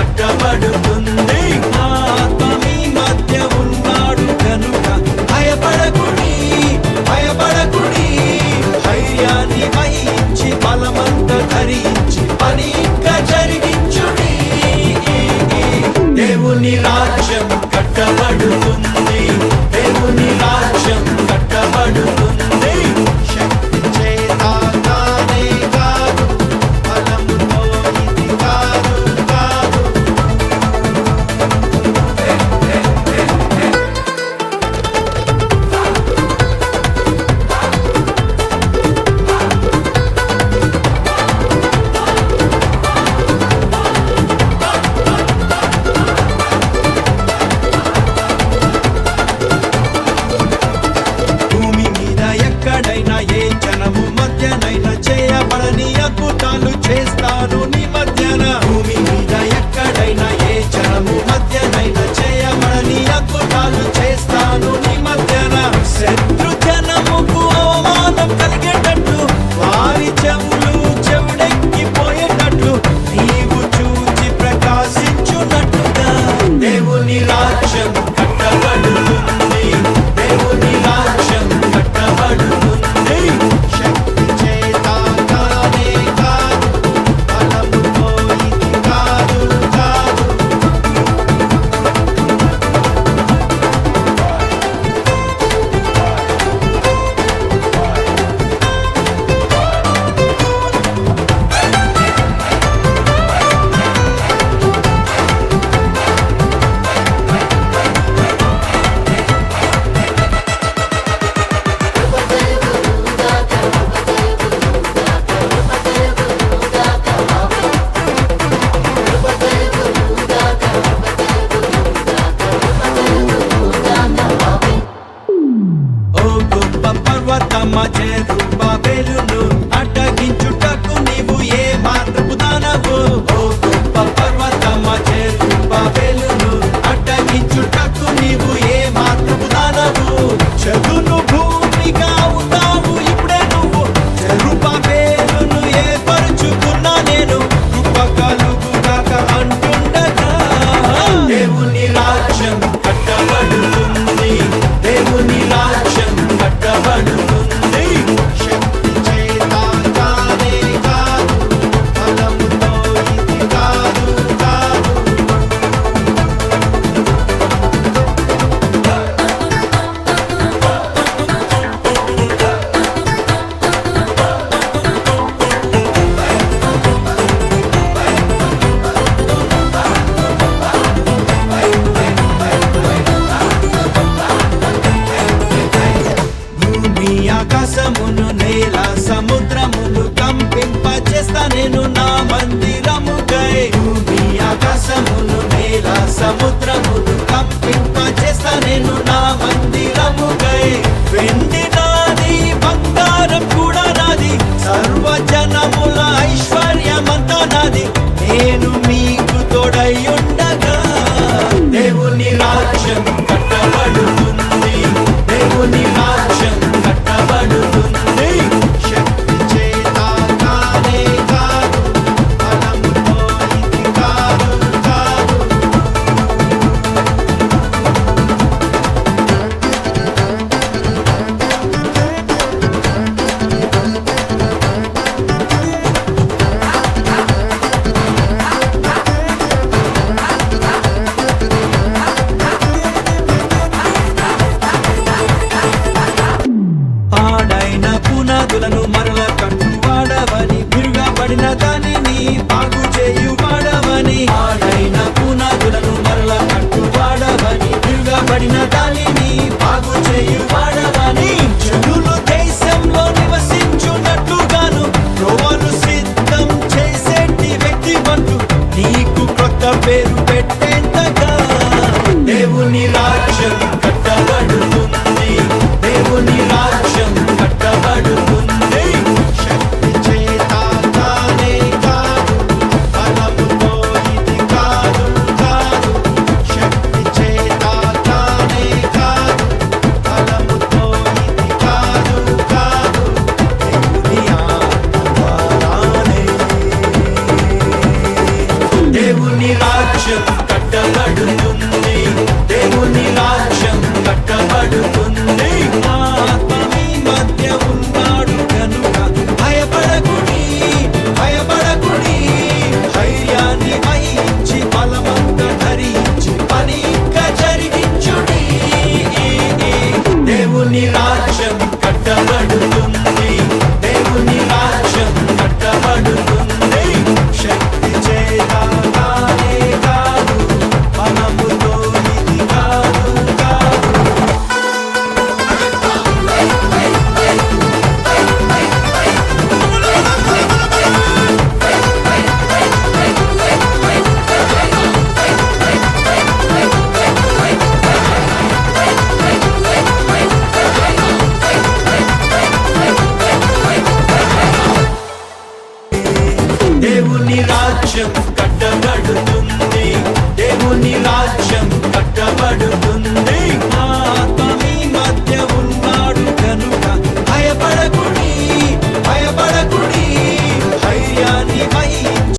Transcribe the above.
కట్టబడుతుంది. నా ఆత్మ మీ మధ్య ఉన్నాడు కనుక భయపడకుడి, భయపడకుడి. ధైర్యాన్ని వహించి బలమంత ధరించి పని ఇంకా జరిగించుడి. దేవుని రాజ్యం కట్టబడుతుంది, దేవుని రాజ్యం కట్టబడుతుంది. శక్తి చేత కానే కాదు, బలముతో ఇది కాదు కాదు. భూమి మీద ఎక్కడైనా ఏ జనము మధ్యనైనా చేయబడని అద్భుతాలు చేస్తాను నీ మధ్యన. భూమి మీద ఎక్కడైనా ఏ జనము మధ్యనైనా చేయబడని అద్భుతాలు చేస్తాను నీ మధ్యన. శత్రు జనముకు అవమానం కలిగేటట్లు, వారి చెవులు చెవుడెక్కిపోయేటట్లు నీవు చూచి ప్రకాశించున్నట్టుగా దేవుని రాజ్యం కట్టబడుతుంది, దేవుని రాజ్యం కట్టబడుతుంది. శక్తి చేత కానే కాదు, బలముతో ఇది కాదు కాదు. ఓ గొప్ప పర్వతమ్మ జెరుబ్బాబెలును అడ్డగించుటకు నీవు ఏ మాత్రపు దానవు. ఓ గొప్ప పర్వతమ్మ జెరుబ్బాబెలును అడ్డగించుటకు నీవు ఏ మాత్రపు దానవు. చదును భూమిగా అవుతావు ఇప్పుడే నువ్వు. జెరుబ్బాబెలును ఏర్పరుచుకున్నా నేను, కృప కలుగుగాక అంటుండగా. దేవుని రాజ్యం కట్టబడుతుంది, దేవుని రాజ్యం కట్టబడుతుంది. శక్తి చేత కానే కాదు, బలముతో ఇది కాదు కాదు. భూమి ఆకాశమును నేల సముద్రమును కంపింపచేస్తా నేను నా మందిరముకై. భూమి ఆకాశమును నేల సముద్రమును కంపింపచేస్తా నేను నా మందిరముకై. వెండి నాది, బంగారం కూడా నాది, సర్వజనముల ఐశ్వర్యమంతా నాది. నేను మీకు తోడై ఉండగా దేవుని రాజ్యం కట్టబడుతుంది, దేవుని రాజ్యం కట్టబడుతుంది. శక్తి చేత కానే కాదు, బలముతో ఇది కాదు కాదు. పాడైన పునాదులను మరల కట్టువాడవని, విరుగబడిన దానిని బాగు చేయువాడవని. పాడైన పునాదులను మరల కట్టువాడవని, విరుగబడిన దానిని బాగు చేయువాడవని. జనులు దేశంలో నివసించున్నట్లుగాను త్రోవలు సిద్ధం చేసేటి వ్యక్తివంతు నీకు కొత్త పేరు పెట్టేంతగా. దేవుని రాజ్యం కట్టబడుతుంది, దేవుని రాజ్యం కట్టబడుతుంది. శక్తి చేత కానే కాదు, బలముతో ఇది కాదు కాదు. శక్తి చేత కానే కాదు, బలముతో ఇది కాదు కాదు. దేవుని ఆత్మ ద్వారానే దేవుని రాజ్యం కట్టబడుతుంది, దేవుని రాజ్యం కట్టబడుతుంది. నా ఆత్మ మీ మధ్య ఉన్నాడు కనుక భయపడకుడి, భయపడకుడి. ధైర్యాన్ని వహించి బలమంత ధరించి పని ఇంకా జరిగించుడి. దేవుని రాజ్యం కట్టబడుతుంది, దేవుని రాజ్యం కట్టబడుతుంది. శక్తి చేత కానే కాదు, బలముతో ఇది కాదు కాదు. దేవుని రాజ్యం కట్టబడుతుంది, దేవుని రాజ్యం